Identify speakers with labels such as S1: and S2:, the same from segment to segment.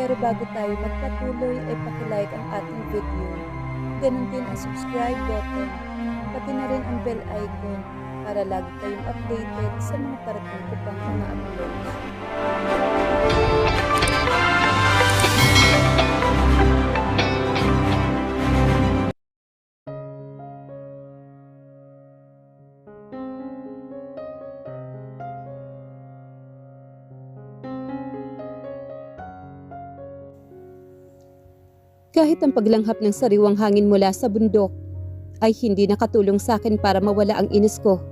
S1: Pero bago tayo magpatuloy ay pakilike ang ating video. Ganon din ang subscribe button, pati na rin ang bell icon para lagi kayong updated sa mga parating ko pang mga uploads. Kahit ang paglanghap ng sariwang hangin mula sa bundok ay hindi nakatulong sa akin para mawala ang inis ko.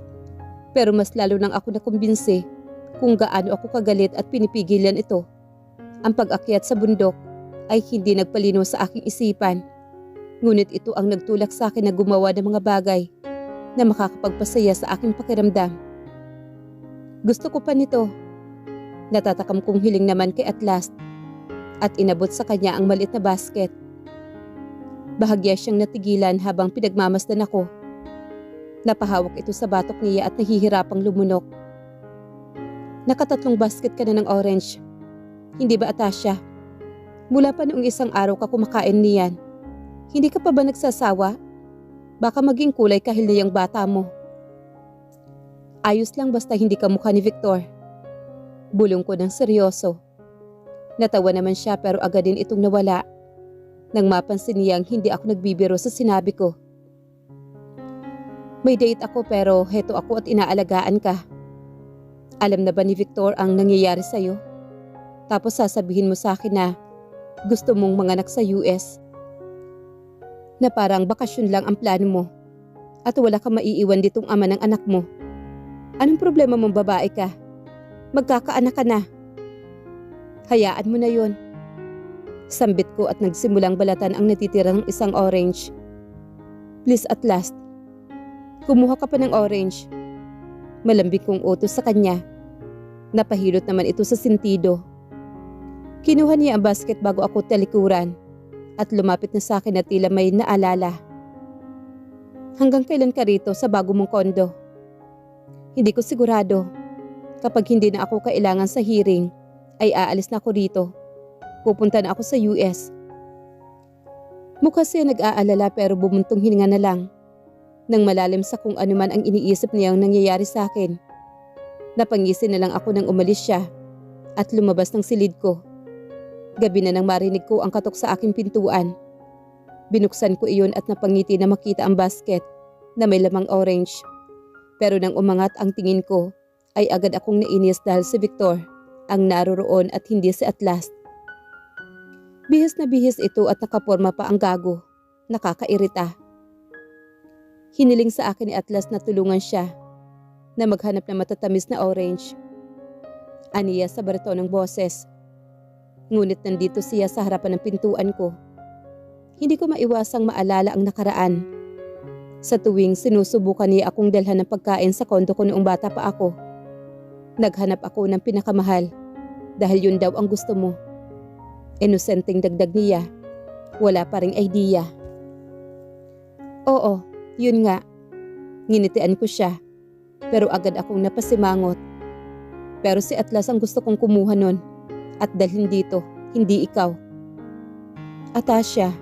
S1: Pero mas lalo nang ako nakumbinsi kung gaano ako kagalit at pinipigilan ito. Ang pag-akyat sa bundok ay hindi nagpalino sa aking isipan. Ngunit ito ang nagtulak sa akin na gumawa ng mga bagay na makakapagpasaya sa aking pakiramdam. Gusto ko pa nito. Natatakam kong hiling naman kay Atlas at inabot sa kanya ang maliit na basket. Bahagya siyang natigilan habang pinagmamasdan ako. Napahawak ito sa batok niya at nahihirapang lumunok. Nakatatlong basket ka na ng orange. Hindi ba, Atasha? Mula pa noong isang araw ka kumakain niyan. Hindi ka pa ba nagsasawa? Baka maging kulay kahil na yung bata mo. Ayos lang basta hindi ka mukha ni Victor. Bulong ko ng seryoso. Natawa naman siya pero agad din itong nawala. Nang mapansin niyang hindi ako nagbibiro sa sinabi ko. May date ako pero heto ako at inaalagaan ka. Alam na ba ni Victor ang nangyayari sa'yo? Tapos sasabihin mo sa akin na gusto mong manganak sa US. Na parang bakasyon lang ang plano mo at wala kang maiiwan ditong ama ng anak mo. Anong problema mong babae ka? Magkakaanak ka na. Hayaan mo na yon. Sambit ko at nagsimulang balatan ang natitirang isang orange. Please Atlas, kumuha ka pa ng orange. Malambing kong utos sa kanya. Napahilot naman ito sa sentido. Kinuha niya ang basket bago ako talikuran at lumapit na sa akin na tila may naalala. Hanggang kailan ka rito sa bago mong kondo? Hindi ko sigurado. Kapag hindi na ako kailangan sa hearing, ay aalis na ako rito. Pupunta na ako sa US. Mukha siya nag-aalala pero bumuntong hininga na lang. Nang malalim sa kung ano man ang iniisip niyang nangyayari sa akin. Napangisi na lang ako nang umalis siya at lumabas ng silid ko. Gabi na nang marinig ko ang katok sa aking pintuan. Binuksan ko iyon at napangiti na makita ang basket na may lamang orange. Pero nang umangat ang tingin ko ay agad akong nainis dahil si Victor ang naroroon at hindi si Atlas. Bihis na bihis ito at nakaporma pa ang gago. Nakakairita. Hiniling sa akin ni Atlas na tulungan siya na maghanap ng matatamis na orange. Aniya sa bariton ng boses. Ngunit nandito siya sa harapan ng pintuan ko. Hindi ko maiwasang maalala ang nakaraan. Sa tuwing sinusubukan niya akong dalhan ng pagkain sa kondo ko noong bata pa ako. Naghanap ako ng pinakamahal dahil yun daw ang gusto mo. Inosenteng dagdag niya. Wala pa ring idea. Oo, yun nga. Nginitian ko siya. Pero agad akong napasimangot. Pero si Atlas ang gusto kong kumuha nun. At dalhin dito, hindi ikaw. Atasha.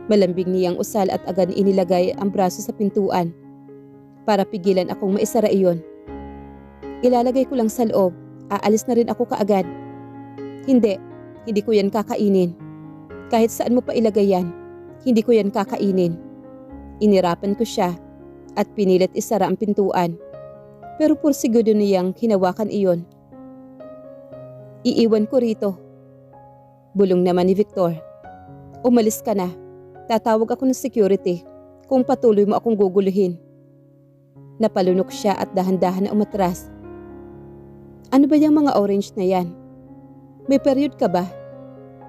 S1: Malambing niyang usal at agad inilagay ang braso sa pintuan. Para pigilan akong maisara iyon. Ilalagay ko lang sa loob. Aalis na rin ako kaagad. Hindi ko yan kakainin. Kahit saan mo pa ilagay yan, hindi ko yan kakainin. Inirapan ko siya at pinilit isara ang pintuan. Pero porsiguro niyang hinawakan iyon. Iiwan ko rito. Bulong naman ni Victor. Umalis ka na. Tatawag ako ng security kung patuloy mo akong guguluhin. Napalunok siya at dahan-dahan na umatras. Ano ba yung mga orange na yan? May period ka ba?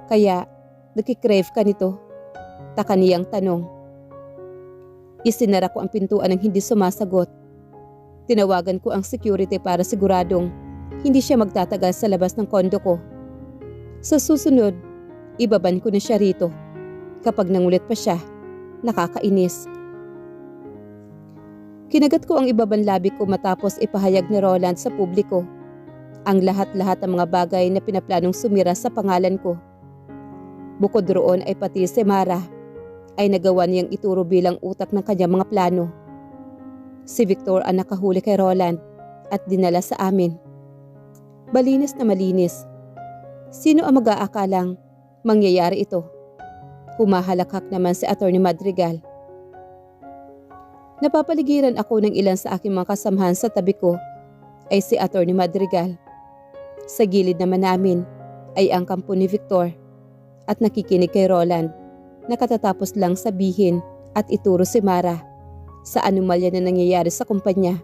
S1: Kaya nakikrave ka nito? Taka niyang tanong. Isinara ko ang pintuan ng hindi sumasagot. Tinawagan ko ang security para siguradong hindi siya magtatagal sa labas ng kondo ko. Sa susunod, ibaban ko na siya rito. Kapag nangulit pa siya, nakakainis. Kinagat ko ang ibabang labi ko matapos ipahayag ni Roland sa publiko ang lahat-lahat ng mga bagay na pinaplanong sumira sa pangalan ko Bukod roon ay pati si Mara ay nagawa niyang ituro bilang utak ng kanyang mga plano. Si Victor ang nakahuli kay Roland at dinala sa amin. Malinis na malinis. Sino ang mag-aakalang mangyayari ito? Humahalakhak naman si Atty. Madrigal. Napapaligiran ako ng ilan sa aking mga kasamahan. Sa tabi ko ay si Atty. Madrigal. Sa gilid naman namin ay ang kampo ni Victor at nakikinig kay Roland na katatapos lang sabihin at ituro si Mara sa anomalya na nangyayari sa kumpanya.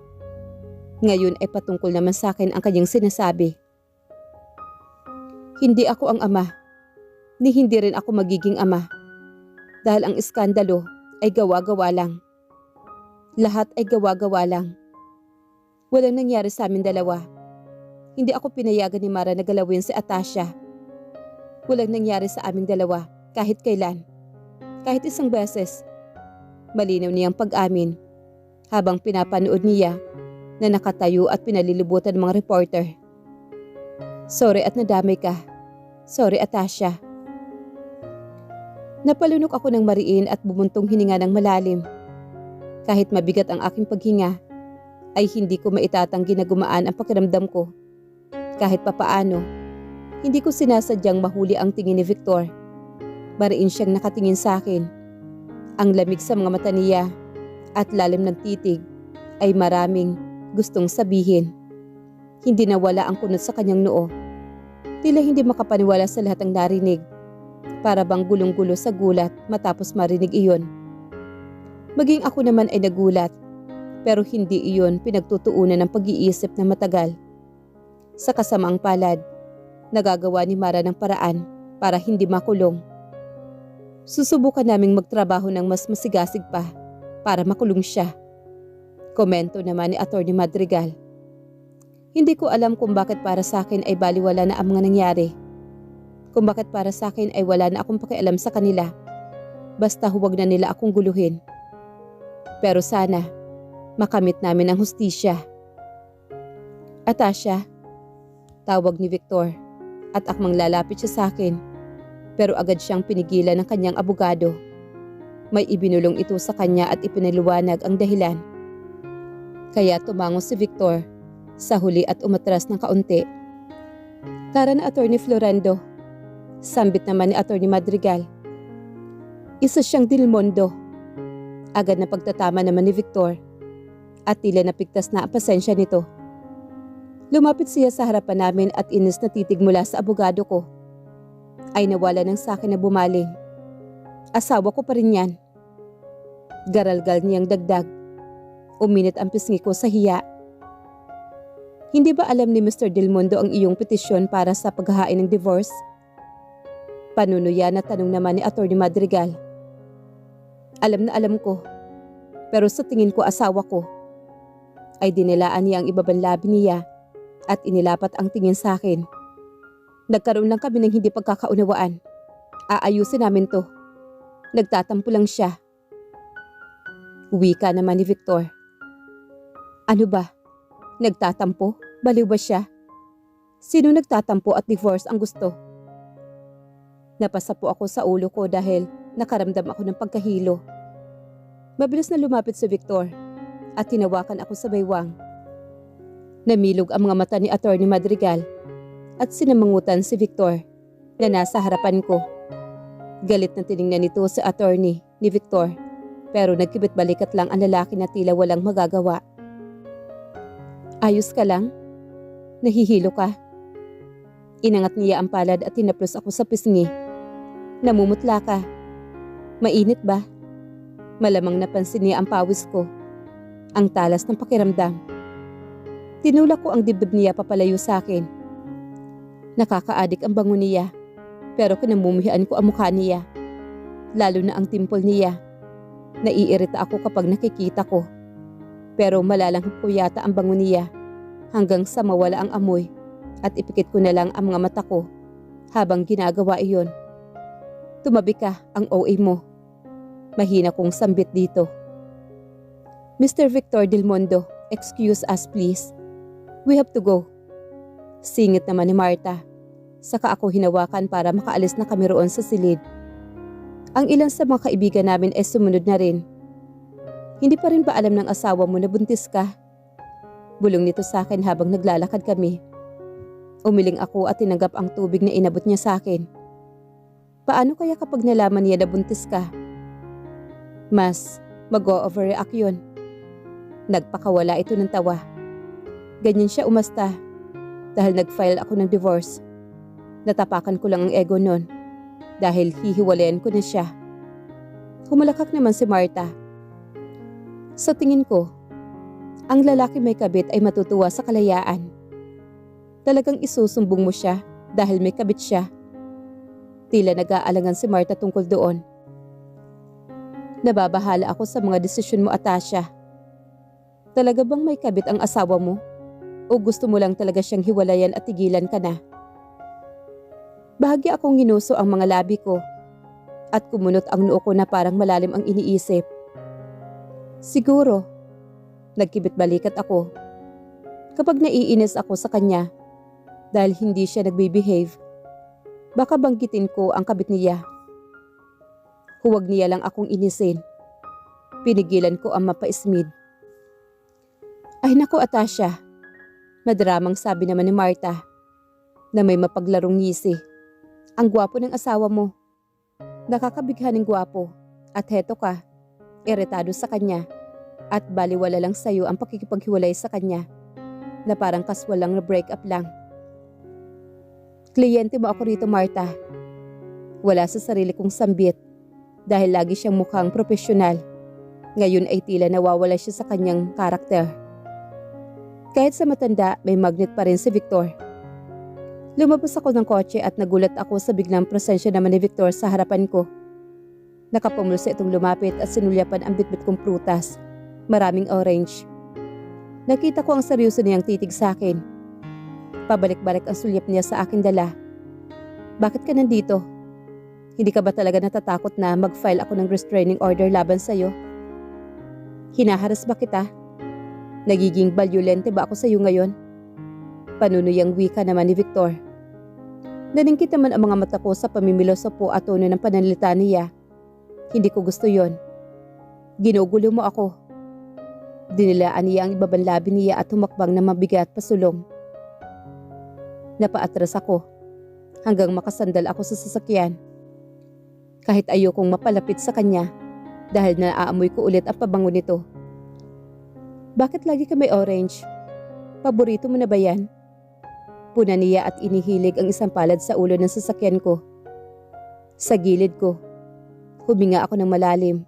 S1: Ngayon ay patungkol naman sa akin ang kanyang sinasabi. Hindi ako ang ama, ni hindi rin ako magiging ama dahil ang iskandalo ay gawa-gawa lang. Lahat ay gawa-gawa lang. Walang nangyari sa amin dalawa. Hindi ako pinayagan ni Mara na galawin si Atasha. Walang nangyari sa aming dalawa kahit kailan. Kahit isang beses. Malinaw niyang pag-amin habang pinapanood niya na nakatayo at pinalilibutan ng mga reporter. Sorry at nadamay ka. Sorry, Atasha. Napalunok ako ng mariin at bumuntong hininga ng malalim. Kahit mabigat ang aking paghinga, ay hindi ko maitatanggi na gumaan ang pakiramdam ko. Kahit papaano, hindi ko sinasadyang mahuli ang tingin ni Victor. Mariin siyang nakatingin sa akin. Ang lamig sa mga mata niya at lalim ng titig ay maraming gustong sabihin. Hindi nawala ang kunot sa kanyang noo. Tila hindi makapaniwala sa lahat ng narinig. Para bang gulong-gulo sa gulat matapos marinig iyon. Maging ako naman ay nagulat, pero hindi iyon pinagtutuunan ng pag-iisip na matagal. Sa kasamaang palad, nagagawa ni Mara ng paraan para hindi makulong. Susubukan naming magtrabaho ng mas masigasig pa para makulong siya. Komento naman ni Atty. Madrigal. Hindi ko alam kung bakit para sa akin ay baliwala na ang mga nangyari. Kung bakit para sa akin ay wala na akong pakialam sa kanila. Basta huwag na nila akong guluhin. Pero sana, makamit namin ang hustisya. Atasha, tawag ni Victor at akmang lalapit siya sa akin. Pero agad siyang pinigilan ng kanyang abogado. May ibinulong ito sa kanya at ipinaliwanag ang dahilan. Kaya tumango si Victor sa huli at umatras ng kaunti. Tara na, Atty. Florendo. Sambit naman ni Atty. Madrigal. Isa siyang Delmondo. Agad na pagtatama naman ni Victor at tila napigtas na ang pasensya nito. Lumapit siya sa harapan namin at inis na titig mula sa abogado ko. Ay nawala ng sa akin na bumaling. Asawa ko pa rin yan. Garalgal niyang dagdag. Uminit ang pisngi ko sa hiya. Hindi ba alam ni Mr. Delmondo ang iyong petisyon para sa paghahain ng divorce? Panunuya na tanong naman ni Atty. Madrigal. Alam na alam ko, pero sa tingin ko asawa ko. Ay dinilaan niya ang ibabang labi niya at inilapat ang tingin sa akin. Nagkaroon lang kami ng hindi pagkakaunawaan. Aayusin namin to. Nagtatampo lang siya. Wika naman ni Victor. Ano ba? Nagtatampo? Baliw ba siya? Sino nagtatampo at divorce ang gusto? Napasa po ako sa ulo ko dahil nakaramdam ako ng pagkahilo. Mabilis na lumapit si Victor at tinawakan ako sa baywang. Namilog ang mga mata ni Atty. Madrigal at sinamangutan si Victor na nasa harapan ko. Galit na tiningnan nito si attorney ni Victor pero nagkibit balikat lang ang lalaki na tila walang magagawa. Ayos ka lang? Nahihilo ka? Inangat niya ang palad at tinaplos ako sa pisngi. Namumutla ka. Mainit ba? Malamang napansin niya ang pawis ko. Ang talas ng pakiramdam. Tinulak ko ang dibdib niya papalayo sa akin. Nakakaadik ang bango niya, pero kinamumuhian ko ang mukha niya. Lalo na ang dimple niya. Naiirita ako kapag nakikita ko. Pero malalanghap ko yata ang bango niya hanggang sa mawala ang amoy at ipikit ko na lang ang mga mata ko habang ginagawa iyon. Tumabi ka, ang OA mo. Mahina kong sambit dito. Mr. Victor Delmondo, excuse us please. We have to go. Singit naman ni Marta. Saka ako hinawakan para makaalis na kami roon sa silid. Ang ilan sa mga kaibigan namin ay sumunod na rin. Hindi pa rin ba alam ng asawa mo na buntis ka? Bulong nito sa akin habang naglalakad kami. Umiling ako at tinanggap ang tubig na inabot niya sa akin. Paano kaya kapag nalaman niya na buntis ka? Mas mag-o-overreact yun. Nagpakawala ito ng tawa. Ganyan siya umasta dahil nag-file ako ng divorce. Natapakan ko lang ang ego nun dahil hihiwalayan ko na siya. Humalakak naman si Martha. Sa tingin ko, ang lalaki may kabit ay matutuwa sa kalayaan. Talagang isusumbong mo siya dahil may kabit siya. Tila nag-aalangan si Martha tungkol doon. Nababahala ako sa mga desisyon mo, Atasha. Talaga bang may kabit ang asawa mo? O gusto mo lang talaga siyang hiwalayan at tigilan ka na? Bahagya akong ginuso ang mga labi ko at kumunot ang noo ko na parang malalim ang iniisip. Siguro, nagkibit balikat ako. Kapag naiinis ako sa kanya dahil hindi siya nagbe-behave, baka banggitin ko ang kabit niya. Huwag niya lang akong inisin. Pinigilan ko ang mapaismid. Ay nako, Atasha, madramang sabi naman ni Martha na may mapaglarong ngisi. Ang gwapo ng asawa mo. Nakakabighaning gwapo at heto ka, iritado sa kanya at baliwala lang sa'yo ang pakikipaghiwalay sa kanya na parang kaswal lang na break up lang. Kliyente mo ako rito, Martha. Wala sa sarili kong sambit dahil lagi siyang mukhang profesional. Ngayon ay tila nawawala siya sa kanyang karakter. Kahit sa matanda, may magnet pa rin si Victor. Lumabas ako ng kotse at nagulat ako sa biglang presensya naman ni Victor sa harapan ko. Nakapumulsa itong lumapit at sinulyapan ang bitbit kong prutas. Maraming orange. Nakita ko ang seryoso niyang titig sa akin. Pabalik-balik ang sulyap niya sa aking dala. Bakit ka nandito? Hindi ka ba talaga natatakot na mag-file ako ng restraining order laban sa'yo? Hinaharas ba kita? Nagiging balyulente ba ako sa'yo ngayon? Panunuyang wika naman ni Victor. Naningkit naman ang mga mata ko sa pamimiloso po at tono ng pananalita niya. Hindi ko gusto yon. Ginugulo mo ako. Dinilaan niya ang ibabang labi niya at humakbang na mabigat pasulong. Napaatras ako hanggang makasandal ako sa sasakyan. Kahit ayokong mapalapit sa kanya dahil naaamoy ko ulit ang pabango nito. Bakit lagi ka may orange? Paborito mo na ba yan? Puna niya at inihilig ang isang palad sa ulo ng sasakyan ko. Sa gilid ko, huminga ako ng malalim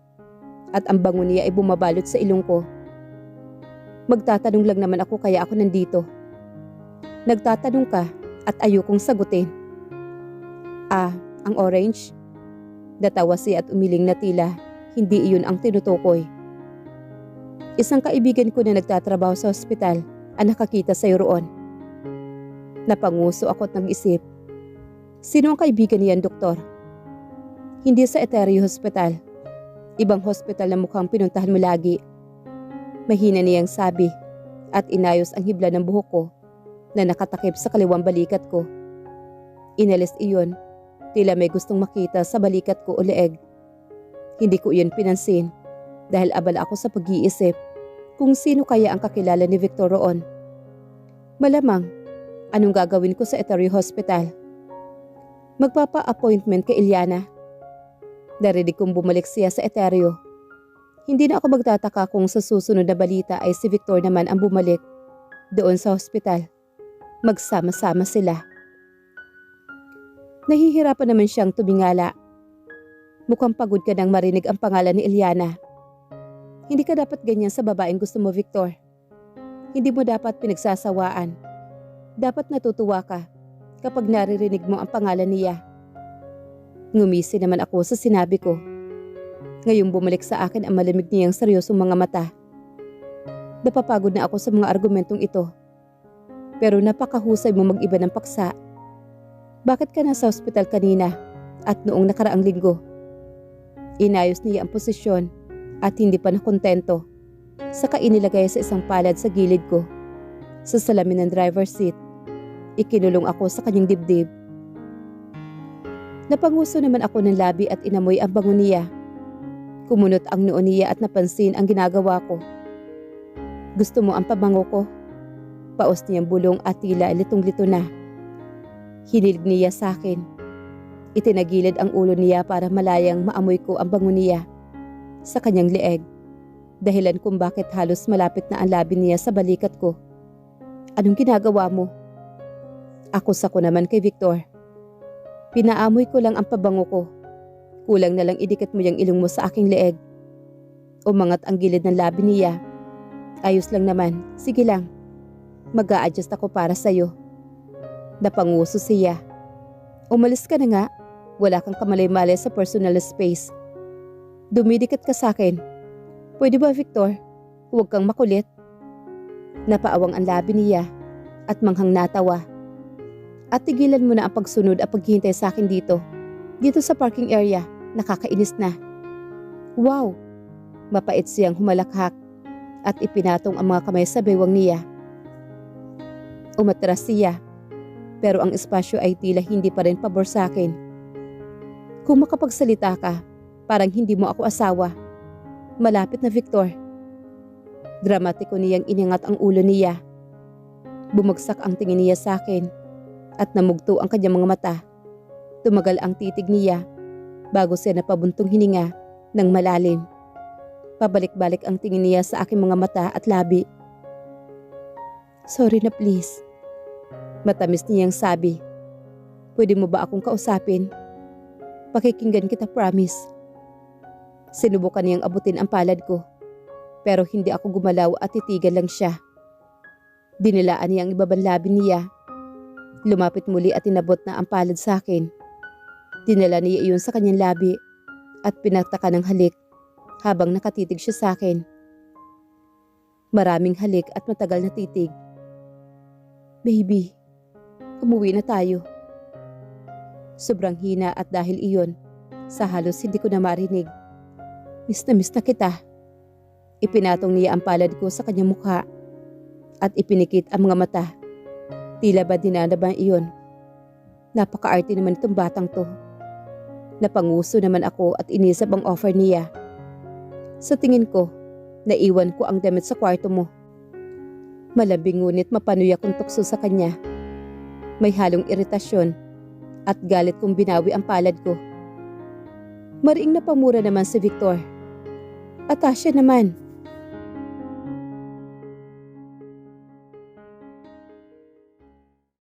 S1: at ang bango niya ay bumabalot sa ilong ko. Magtatanong lang naman ako kaya ako nandito. Nagtatanong ka at ayokong sagutin. Ah, ang orange? Natawa siya at umiling na tila hindi iyon ang tinutukoy. Isang kaibigan ko na nagtatrabaho sa ospital ang nakakita sa iyo roon. Napanguso ako at nag-isip. Sino ang kaibigan niyan, doktor? Hindi sa Eterio Hospital. Ibang hospital na mukhang pinuntahan mo lagi. Mahina niyang sabi at inayos ang hibla ng buhok ko na nakatakip sa kaliwang balikat ko. Inalis iyon, tila may gustong makita sa balikat ko o leeg. Hindi ko iyon pinansin dahil abala ako sa pag-iisip kung sino kaya ang kakilala ni Victor roon. Malamang, anong gagawin ko sa Eterio Hospital? Magpapa-appointment kay Iliana. Narinig kong bumalik siya sa Eterio. Hindi na ako magtataka kung sa susunod na balita ay si Victor naman ang bumalik doon sa hospital. Magsama-sama sila. Nahihirapan naman siyang tumingala. Mukhang pagod ka nang marinig ang pangalan ni Iliana. Hindi ka dapat ganyan sa babaeng gusto mo, Victor. Hindi mo dapat pinagsasawaan. Dapat natutuwa ka kapag naririnig mo ang pangalan niya. Ngumisi naman ako sa sinabi ko. Ngayong bumalik sa akin ang malamig niyang seryosong mga mata. Napapagod na ako sa mga argumentong ito. Pero napakahusay mo mag-iba ng paksa. Bakit ka nasa ospital kanina at noong nakaraang linggo? Inayos niya ang posisyon at hindi pa nakontento. Saka inilagay sa isang palad sa gilid ko. Sa salamin ng driver's seat. Ikinulong ako sa kanyang dibdib. Napanguso naman ako ng labi at inamoy ang bango niya. Kumunot ang noo niya at napansin ang ginagawa ko. Gusto mo ang pabango ko? Paos niyang bulong at tila litong-lito na. Hinilig niya sa akin. Itinagilid ang ulo niya para malayang maamoy ko ang bango niya sa kanyang leeg. Dahilan kung bakit halos malapit na ang labi niya sa balikat ko. Anong ginagawa mo? Ako naman kay Victor. Pinaamoy ko lang ang pabango ko. Kulang na lang idikit mo yung ilong mo sa aking leeg. Umangat ang gilid ng labi niya. Ayos lang naman, sige lang. Mag-a-adjust ako para sa'yo. Napanguso siya. Umalis ka na nga, wala kang kamalay-malay sa personal space. Dumidikit ka sa akin. Pwede ba, Victor? Huwag kang makulit. Napaawang ang labi niya at manghang natawa. At tigilan mo na ang pagsunod at paghihintay sa akin dito. Dito sa parking area, nakakainis na. Wow! Mapait siyang humalakhak at ipinatong ang mga kamay sa baywang niya. Umatras siya, pero ang espasyo ay tila hindi pa rin pabor sa akin. Kung makapagsalita ka, parang hindi mo ako asawa. Malapit na, Victor. Dramatiko niyang iningat ang ulo niya. Bumagsak ang tingin niya sa akin at namugto ang kanyang mga mata. Tumagal ang titig niya bago siya napabuntong hininga ng malalim. Pabalik-balik ang tingin niya sa aking mga mata at labi. Sorry na please. Matamis niyang sabi. Pwede mo ba akong kausapin? Pakikinggan kita, promise. Sinubukan niyang abutin ang palad ko. Pero hindi ako gumalaw at titigan lang siya. Dinilaan niya ang ibabang labi niya. Lumapit muli at inabot na ang palad sa akin. Dinala niya iyon sa kanyang labi at pinataka ng halik habang nakatitig siya sa akin. Maraming halik at matagal na titig. Baby, umuwi na tayo. Sobrang hina at dahil iyon, sa halos hindi ko na marinig. Miss na kita. Ipinatong niya ang palad ko sa kanyang mukha at ipinikit ang mga mata. Tila ba dinadaban iyon? Napaka-arte naman itong batang to. Napanguso naman ako at inisip ang offer niya. Sa tingin ko, naiwan ko ang damit sa kwarto mo. Malambing ngunit mapanuya kong tukso sa kanya. May halong iritasyon at galit kong binawi ang palad ko. Mariing napamura naman si Victor. Atasya naman.